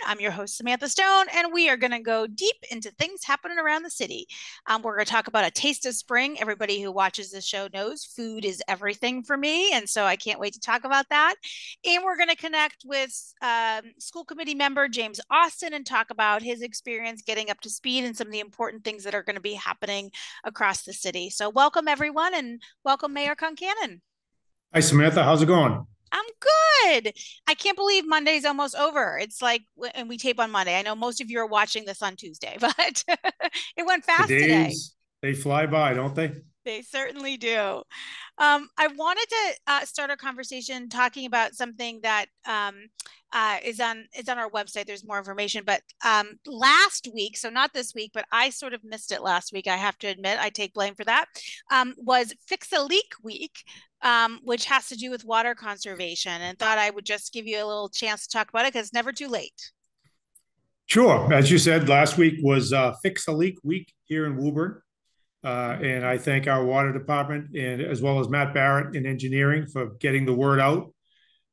I'm your host, Samantha Stone, and we are going to go deep into things happening around the city. We're going to talk about a taste of spring. Everybody who watches this show knows food is everything for me, and so I can't wait to talk about that. And we're going to connect with school committee member James Austin and talk about his experience getting up to speed and some of the important things that are going to be happening across the city. So welcome, everyone, and welcome, Mayor Concannon. Hi, Samantha. How's it going? I'm good. I can't believe Monday's almost over. It's like, and we tape on Monday. I know most of you are watching this on Tuesday, but it went The fast today. days, they fly by, don't they? They certainly do. I wanted to start our conversation talking about something that is on our website. There's more information, but last week, so not this week, but I sort of missed it last week. I have to admit, I take blame for that. Was Fix a Leak Week, which has to do with water conservation, and thought I would just give you a little chance to talk about it because it's never too late. Sure. As you said, last week was Fix a Leak Week here in Woburn. And I thank our water department and as well as Matt Barrett in engineering for getting the word out.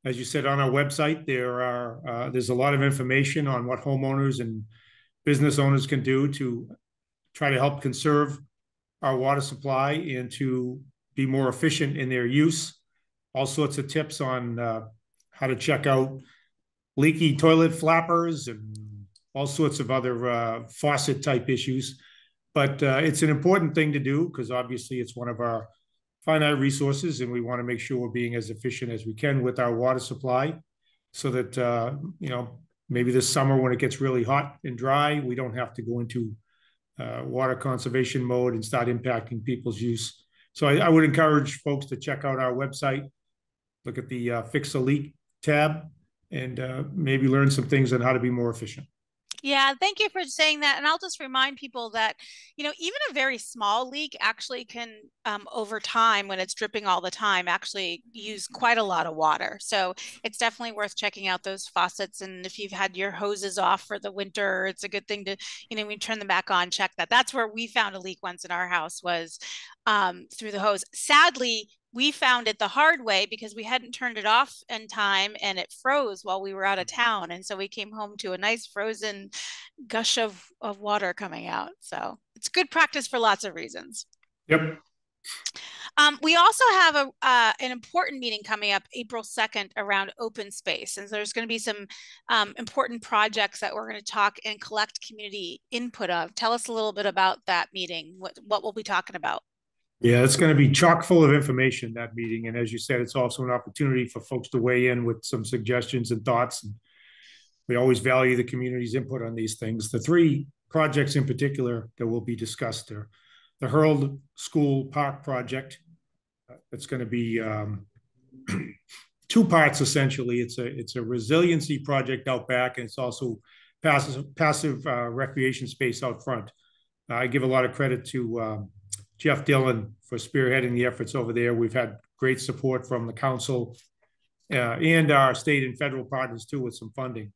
As you said on our website, there's a lot of information on what homeowners and business owners can do to try to help conserve our water supply and to be more efficient in their use. All sorts of tips on how to check out leaky toilet flappers and all sorts of other faucet type issues. But it's an important thing to do because obviously it's one of our finite resources, and we want to make sure we're being as efficient as we can with our water supply, so that maybe this summer when it gets really hot and dry, we don't have to go into water conservation mode and start impacting people's use. So I would encourage folks to check out our website, look at the Fix a Leak tab, and maybe learn some things on how to be more efficient. Yeah, thank you for saying that. And I'll just remind people that, even a very small leak actually can, over time, when it's dripping all the time, actually use quite a lot of water. So it's definitely worth checking out those faucets. And if you've had your hoses off for the winter, it's a good thing to, when you turn them back on, check that. That's where we found a leak once in our house was through the hose. Sadly, we found it the hard way because we hadn't turned it off in time and it froze while we were out of town. And so we came home to a nice frozen gush of water coming out. So it's good practice for lots of reasons. Yep. We also have an important meeting coming up April 2nd around open space. And so there's going to be some important projects that we're going to talk and collect community input of. Tell us a little bit about that meeting, what we'll be talking about. Yeah, it's going to be chock full of information, that meeting. And as you said, it's also an opportunity for folks to weigh in with some suggestions and thoughts. And we always value the community's input on these things. The three projects in particular that will be discussed are the Hurled School Park project. It's going to be two parts, essentially. It's a resiliency project out back, and it's also passive recreation space out front. I give a lot of credit to Jeff Dillon for spearheading the efforts over there. We've had great support from the council and our state and federal partners too with some funding.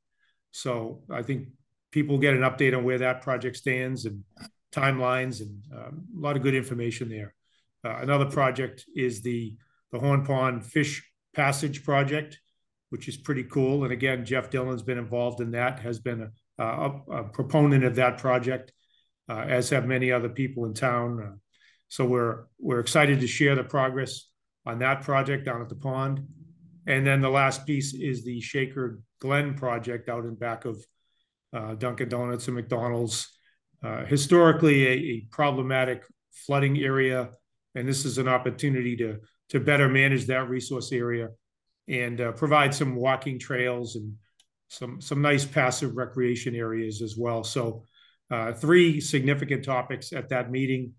So I think people get an update on where that project stands and timelines and a lot of good information there. Another project is the Horn Pond Fish Passage project, which is pretty cool. And again, Jeff Dillon's been involved in that, has been a proponent of that project, as have many other people in town. So we're excited to share the progress on that project down at the pond. And then the last piece is the Shaker Glen project out in back of Dunkin' Donuts and McDonald's. Historically, a problematic flooding area, and this is an opportunity to better manage that resource area and provide some walking trails and some nice passive recreation areas as well. So three significant topics at that meeting,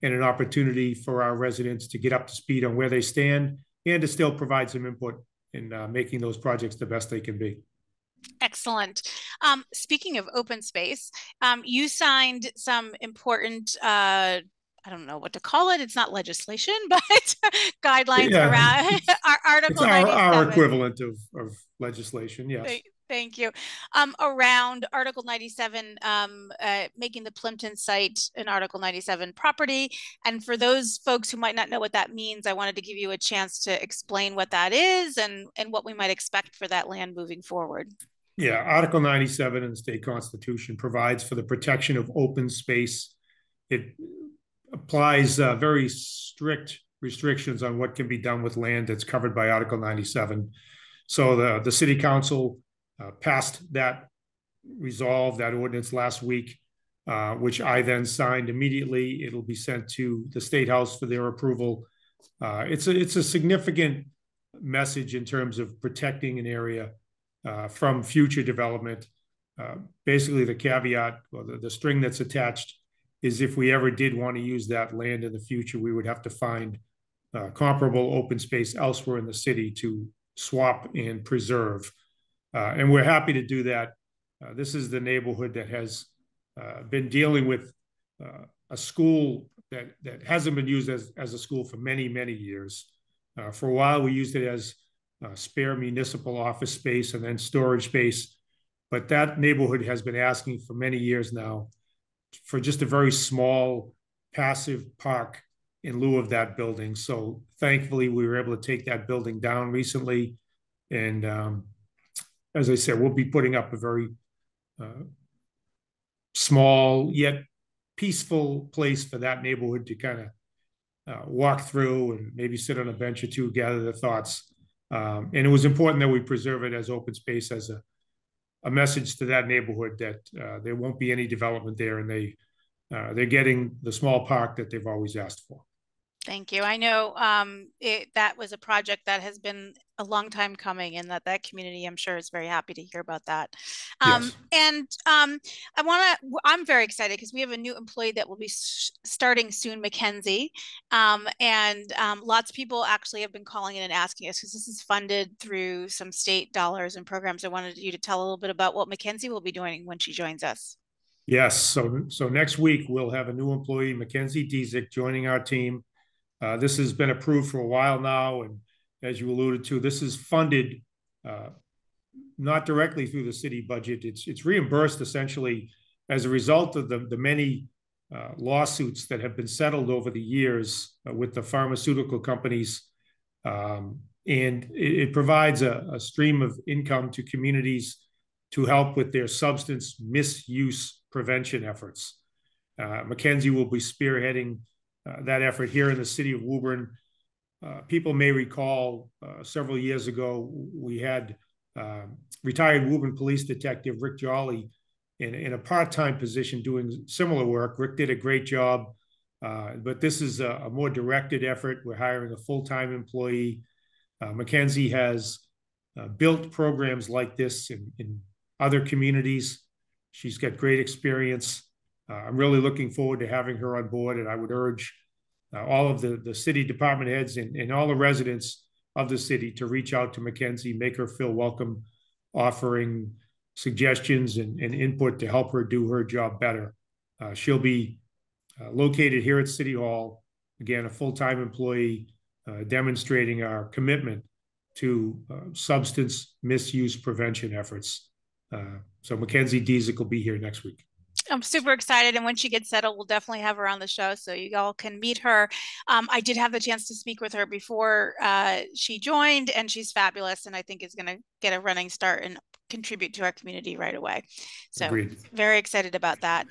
and an opportunity for our residents to get up to speed on where they stand and to still provide some input in making those projects the best they can be. Excellent. Speaking of open space, you signed some important, I don't know what to call it. It's not legislation, but guidelines Yeah, around our it's Article our 97. equivalent of legislation. Yes. Thank you. Around Article 97, making the Plimpton site an Article 97 property. And for those folks who might not know what that means, I wanted to give you a chance to explain what that is and what we might expect for that land moving forward. Yeah, Article 97 in the state constitution provides for the protection of open space. It applies very strict restrictions on what can be done with land that's covered by Article 97. So the city council passed that that ordinance last week, which I then signed immediately. It'll be sent to the State House for their approval. It's a significant message in terms of protecting an area from future development. Basically, the caveat or the string that's attached is if we ever did want to use that land in the future, we would have to find comparable open space elsewhere in the city to swap and preserve. And we're happy to do that. This is the neighborhood that has been dealing with a school that hasn't been used as a school for many, many years. For a while, we used it as spare municipal office space and then storage space. But that neighborhood has been asking for many years now for just a very small passive park in lieu of that building. So thankfully, we were able to take that building down recently. And as I said, we'll be putting up a very small yet peaceful place for that neighborhood to kind of walk through and maybe sit on a bench or two, gather their thoughts. And it was important that we preserve it as open space, as a message to that neighborhood that there won't be any development there, and they're getting the small park that they've always asked for. Thank you. I know that was a project that has been a long time coming, and that community, I'm sure, is very happy to hear about that. Yes. And I'm very excited because we have a new employee that will be starting soon, Mackenzie. And lots of people actually have been calling in and asking us, because this is funded through some state dollars and programs. I wanted you to tell a little bit about what Mackenzie will be doing when she joins us. Yes. So next week we'll have a new employee, Mackenzie Diezik, joining our team. This has been approved for a while now, and as you alluded to, this is funded not directly through the city budget. It's reimbursed essentially as a result of the many lawsuits that have been settled over the years with the pharmaceutical companies, and it provides a stream of income to communities to help with their substance misuse prevention efforts. Mackenzie will be spearheading that effort here in the city of Woburn. People may recall several years ago, we had retired Woburn police detective Rick Jolly in a part-time position doing similar work. Rick did a great job, but this is a more directed effort. We're hiring a full-time employee. Mackenzie has built programs like this in other communities. She's got great experience. I'm really looking forward to having her on board, and I would urge all of the city department heads and all the residents of the city to reach out to Mackenzie, make her feel welcome, offering suggestions and input to help her do her job better. She'll be located here at City Hall, again, a full-time employee, demonstrating our commitment to substance misuse prevention efforts. So Mackenzie Diezik will be here next week. I'm super excited. And when she gets settled, we'll definitely have her on the show so you all can meet her. I did have the chance to speak with her before she joined, and she's fabulous, and I think is going to get a running start and contribute to our community right away. So Agreed. Very excited about that.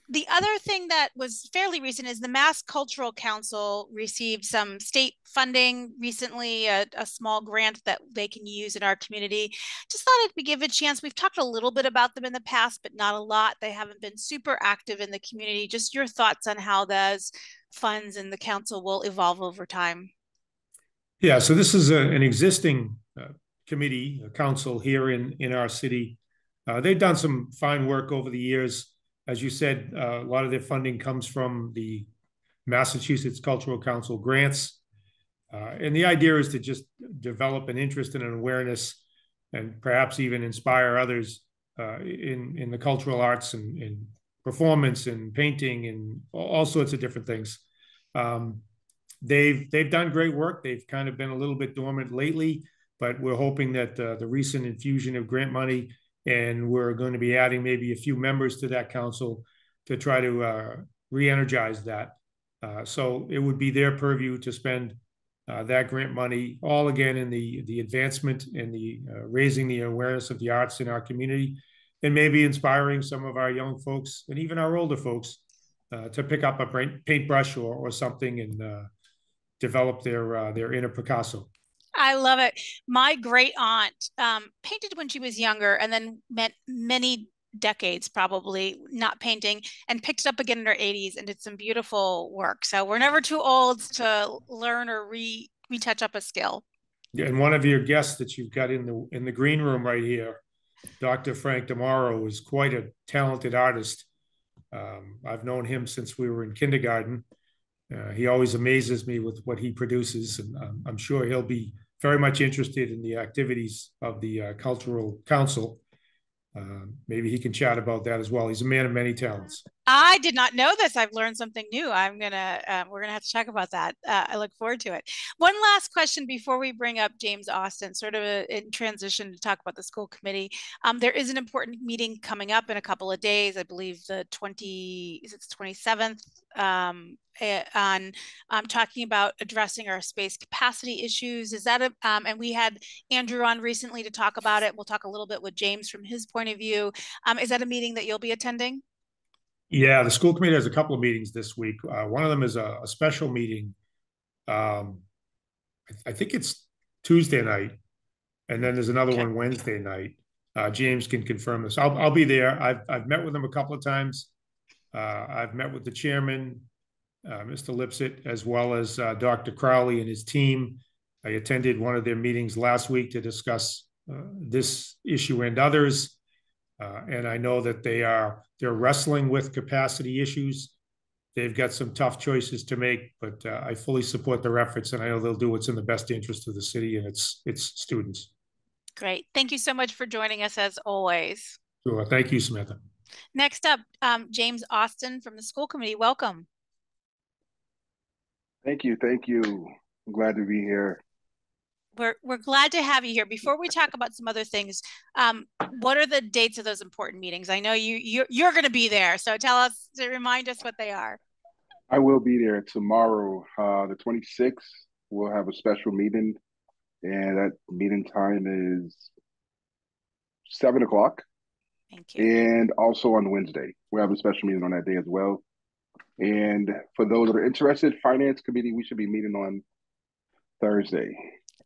The other thing that was fairly recent is the Mass Cultural Council received some state funding recently, a small grant that they can use in our community. Just thought I'd give a chance. We've talked a little bit about them in the past, but not a lot. They haven't been super active in the community. Just your thoughts on how those funds and the council will evolve over time. Yeah, so this is an existing committee, a council here in our city. They've done some fine work over the years. As you said, a lot of their funding comes from the Massachusetts Cultural Council grants. And the idea is to just develop an interest and an awareness and perhaps even inspire others in the cultural arts and performance and painting and all sorts of different things. They've done great work. They've kind of been a little bit dormant lately, but we're hoping that the recent infusion of grant money, and we're going to be adding maybe a few members to that council to try to re-energize that. So it would be their purview to spend that grant money, all again in the advancement and the raising the awareness of the arts in our community, and maybe inspiring some of our young folks and even our older folks to pick up a paintbrush or something and develop their inner Picasso. I love it. My great aunt painted when she was younger and then met many decades probably not painting and picked it up again in her 80s and did some beautiful work. So we're never too old to learn or retouch up a skill. And one of your guests that you've got in the green room right here, Dr. Frank DiMauro, is quite a talented artist. I've known him since we were in kindergarten. He always amazes me with what he produces, and I'm sure he'll be very much interested in the activities of the Cultural Council. Maybe he can chat about that as well. He's a man of many talents. I did not know this. I've learned something new. We're gonna have to talk about that. I look forward to it. One last question before we bring up James Austin, sort of in transition to talk about the school committee. There is an important meeting coming up in a couple of days. I believe the 27th. On talking about addressing our space capacity issues. Is that and we had Andrew on recently to talk about it. We'll talk a little bit with James from his point of view. Is that a meeting that you'll be attending? Yeah, the school committee has a couple of meetings this week. One of them is a special meeting. Um, I think it's Tuesday night, and then there's another one Wednesday night. James can confirm this. I'll be there. I've met with him a couple of times. I've met with the chairman, Mr. Lipset, as well as Dr. Crowley and his team. I attended one of their meetings last week to discuss this issue and others. And I know that they're wrestling with capacity issues. They've got some tough choices to make, but I fully support their efforts, and I know they'll do what's in the best interest of the city and its students. Great. Thank you so much for joining us as always. Sure. Thank you, Samantha. Next up, James Austin from the school committee. Welcome. Thank you. Thank you. I'm glad to be here. We're glad to have you here. Before we talk about some other things, what are the dates of those important meetings? I know you're going to be there, so tell us to remind us what they are. I will be there tomorrow, the 26th. We'll have a special meeting, and that meeting time is 7 o'clock. Thank you. And also on Wednesday, we'll have a special meeting on that day as well. And for those that are interested, Finance Committee, we should be meeting on Thursday,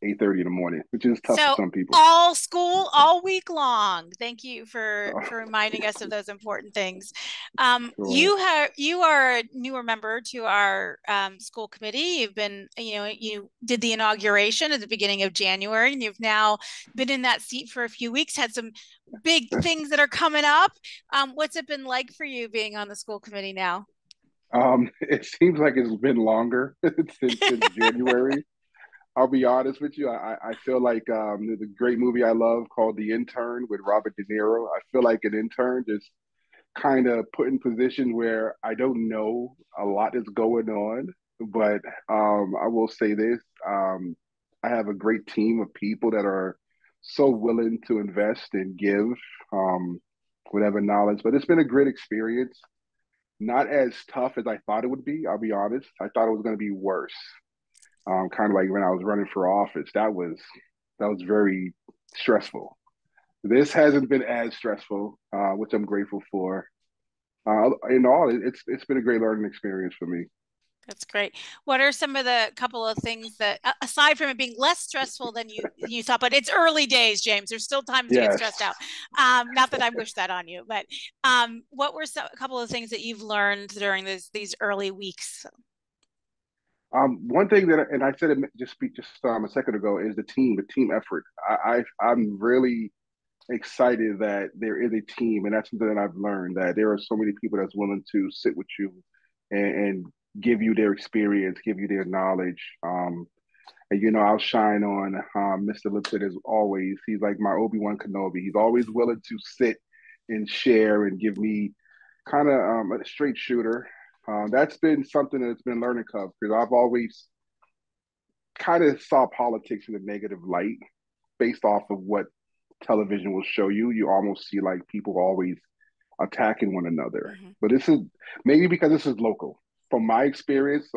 8:30 in the morning, which is tough for some people. All school, all week long. Thank you for reminding us of those important things. Sure. You are a newer member to our school committee. You've been, you did the inauguration at the beginning of January, and you've now been in that seat for a few weeks, had some big things that are coming up. What's it been like for you being on the school committee now? It seems like it's been longer since January. I'll be honest with you. I feel like there's a great movie I love called The Intern with Robert De Niro. I feel like an intern just kind of put in position where I don't know a lot is going on, but I will say this. I have a great team of people that are so willing to invest and give whatever knowledge, but it's been a great experience. Not as tough as I thought it would be. I'll be honest. I thought it was going to be worse. Kind of like when I was running for office, that was very stressful. This hasn't been as stressful, which I'm grateful for. In all, it's been a great learning experience for me. That's great. What are some of the couple of things that, aside from it being less stressful than you thought, but it's early days, James. There's still time to get stressed out. Not that I wish that on you, but what were a couple of things that you've learned during these early weeks? One thing that, and I said it just a second ago, is the team effort. I'm really excited that there is a team, and that's something that I've learned, that there are so many people that's willing to sit with you and give you their experience, give you their knowledge. And I'll shine on Mr. Lipset as always. He's like my Obi-Wan Kenobi. He's always willing to sit and share and give me kind of a straight shooter. That's been something that's been learning curve, because I've always kind of saw politics in a negative light based off of what television will show you. You almost see like people always attacking one another. Mm-hmm. But this is maybe because this is local. From my experience,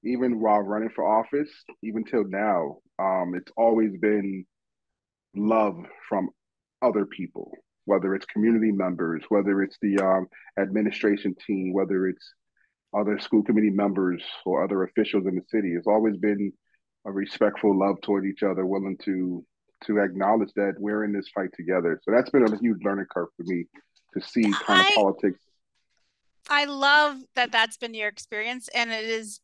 even while running for office, even till now, it's always been love from other people, whether it's community members, whether it's the administration team, whether it's other school committee members or other officials in the city. It's always been a respectful love toward each other, willing to acknowledge that we're in this fight together. So that's been a huge learning curve for me to see kind of politics. I love that that's been your experience, and it has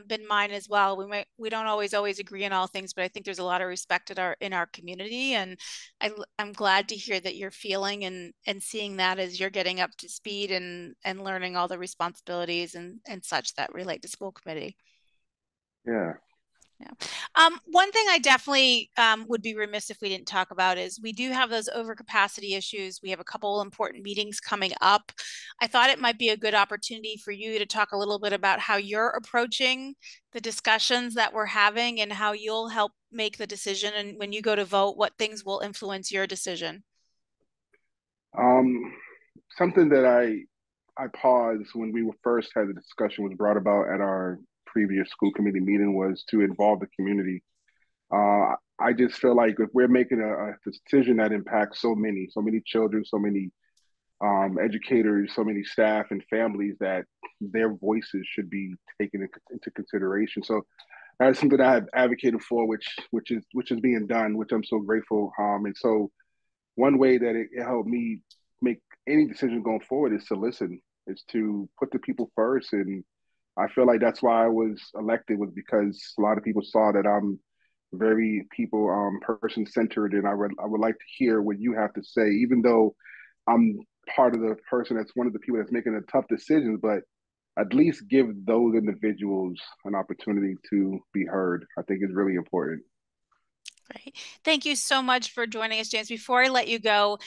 been mine as well. We don't always agree on all things, but I think there's a lot of respect in our community, and I'm glad to hear that you're feeling and seeing that as you're getting up to speed and learning all the responsibilities and such that relate to school committee. Yeah. Yeah. One thing I definitely would be remiss if we didn't talk about is we do have those overcapacity issues. We have a couple important meetings coming up. I thought it might be a good opportunity for you to talk a little bit about how you're approaching the discussions that we're having and how you'll help make the decision. And when you go to vote, what things will influence your decision? Something that I paused when we first had the discussion was brought about at our previous school committee meeting was to involve the community. I just feel like if we're making a decision that impacts so many children, so many educators, so many staff and families, that their voices should be taken into consideration. So that's something I have advocated for, which is being done, which I'm so grateful. And so one way that it helped me make any decision going forward is to listen, is to put the people first. And I feel like that's why I was elected, was because a lot of people saw that I'm very people person centered, and I would like to hear what you have to say, even though I'm part of the person that's one of the people that's making the tough decisions, but at least give those individuals an opportunity to be heard. I think is really important. Great. Thank you so much for joining us, James. Before I let you go,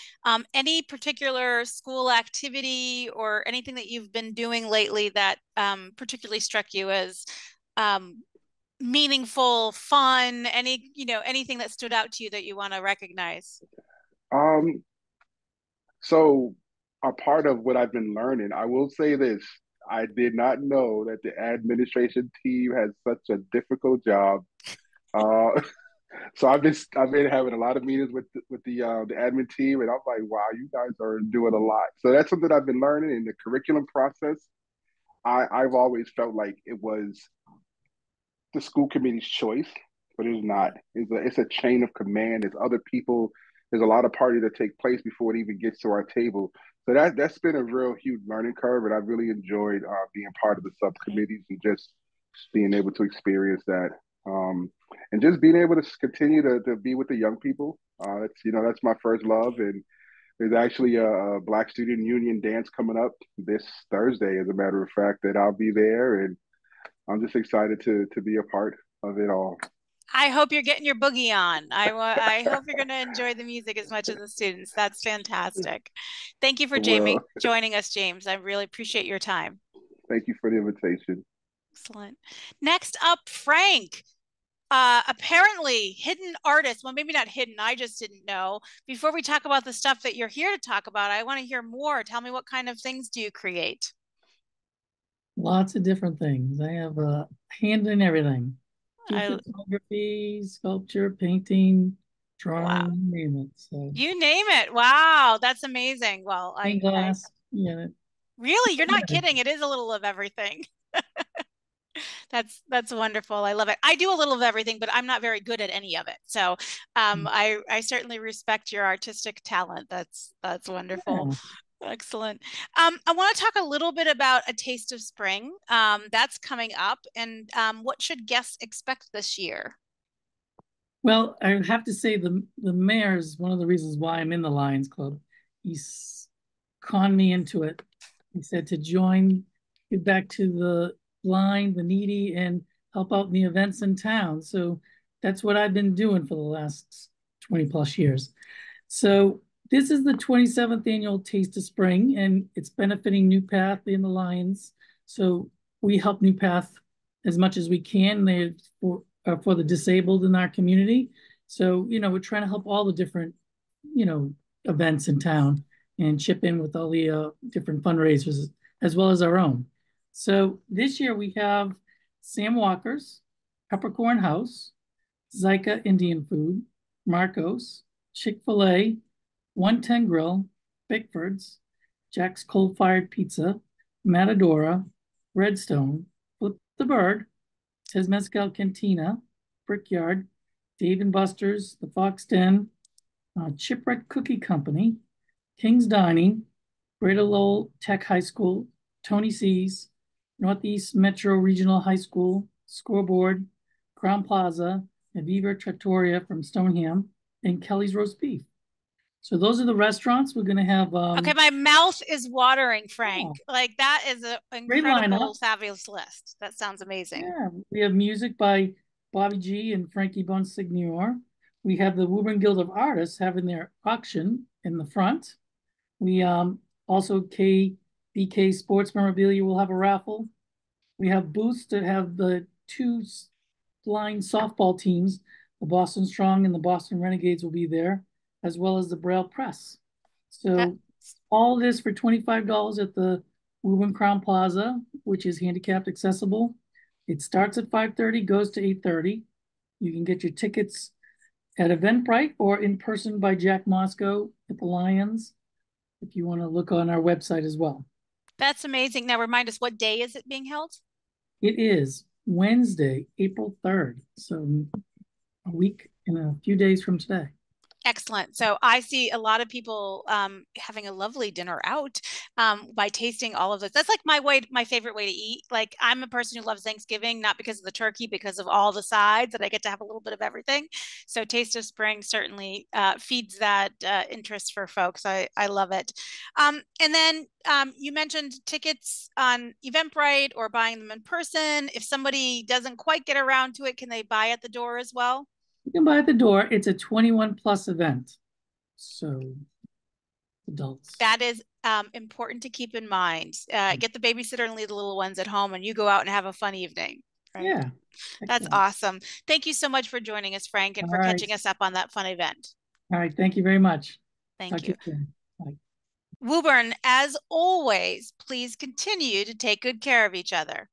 any particular school activity or anything that you've been doing lately that particularly struck you as meaningful, fun, anything that stood out to you that you want to recognize? Um, so a part of what I've been learning, I will say this. I did not know that the administration team has such a difficult job. Uh, So I've been having a lot of meetings with the admin team, and I'm like, wow, you guys are doing a lot. So that's something I've been learning in the curriculum process. I've always felt like it was the school committee's choice, but it's not. It's a chain of command. There's other people. There's a lot of parties that take place before it even gets to our table. So that's been a real huge learning curve, and I've really enjoyed being part of the subcommittees and just being able to experience that. And just being able to continue to be with the young people. That's my first love. And there's actually a Black Student Union dance coming up this Thursday, as a matter of fact, that I'll be there. And I'm just excited to be a part of it all. I hope you're getting your boogie on. I hope you're going to enjoy the music as much as the students. That's fantastic. Thank you for Well, joining us, James. I really appreciate your time. thank you for the invitation. Excellent. Next up, Frank. Apparently hidden artist. Well, maybe not hidden. I just didn't know. Before we talk about the stuff that you're here to talk about, I want to hear more. Tell me, what kind of things do you create? Lots of different things. I have a hand in everything. Photography, sculpture, painting, drawing, wow. You name it. So you name it. Wow, that's amazing. Well, glass, yeah. Really, you're not kidding. It is a little of everything. That's wonderful. I love it. I do a little of everything, but I'm not very good at any of it. So I certainly respect your artistic talent. That's wonderful. Yeah. Excellent. I want to talk a little bit about A Taste of Spring. That's coming up, and what should guests expect this year? Well, I have to say the mayor is one of the reasons why I'm in the Lions Club. He's conned me into it. He said to give back to the blind, the needy, and help out in the events in town. So that's what I've been doing for the last 20 plus years. So this is the 27th annual Taste of Spring, and it's benefiting New Path and the Lions. So we help New Path as much as we can. They're for the disabled in our community. So, we're trying to help all the different, events in town and chip in with all the different fundraisers as well as our own. So this year we have Sam Walker's, Peppercorn House, Zyka Indian Food, Marcos, Chick-fil-A, 110 Grill, Bickford's, Jack's Coal Fired Pizza, Matadora, Redstone, Flip the Bird, Tezmezcal Cantina, Brickyard, Dave and Buster's, The Fox Den, Chipwreck Cookie Company, King's Dining, Greater Lowell Tech High School, Tony C's, Northeast Metro Regional High School, Scoreboard, Crown Plaza, Aviva Trattoria from Stoneham, and Kelly's Roast Beef. So those are the restaurants we're going to have. Okay, my mouth is watering, Frank. Oh, like that is an incredible, fabulous list. That sounds amazing. Yeah, we have music by Bobby G and Frankie Bonsignor. We have the Woburn Guild of Artists having their auction in the front. We also KBK Sports Memorabilia will have a raffle. We have booths that have the two blind softball teams. The Boston Strong and the Boston Renegades will be there, as well as the Braille Press. So all this for $25 at the Woburn Crown Plaza, which is handicapped accessible. It starts at 5:30, goes to 8:30. You can get your tickets at Eventbrite or in person by Jack Moscow at the Lions, if you want to look on our website as well. That's amazing. Now remind us, what day is it being held? It is Wednesday, April 3rd. So a week and a few days from today. Excellent. So I see a lot of people having a lovely dinner out by tasting all of this. That's like my favorite way to eat. Like I'm a person who loves Thanksgiving, not because of the turkey, because of all the sides that I get to have a little bit of everything. So Taste of Spring certainly feeds that interest for folks. I love it. And then you mentioned tickets on Eventbrite or buying them in person. If somebody doesn't quite get around to it, can they buy at the door as well? You can buy at the door. It's a 21+ event. So adults. That is important to keep in mind. Get the babysitter and leave the little ones at home and you go out and have a fun evening. Right? Yeah. That's awesome. Thank you so much for joining us, Frank, and for catching us up on that fun event. All right. Thank you very much. Thank you. Bye. Woburn, as always, please continue to take good care of each other.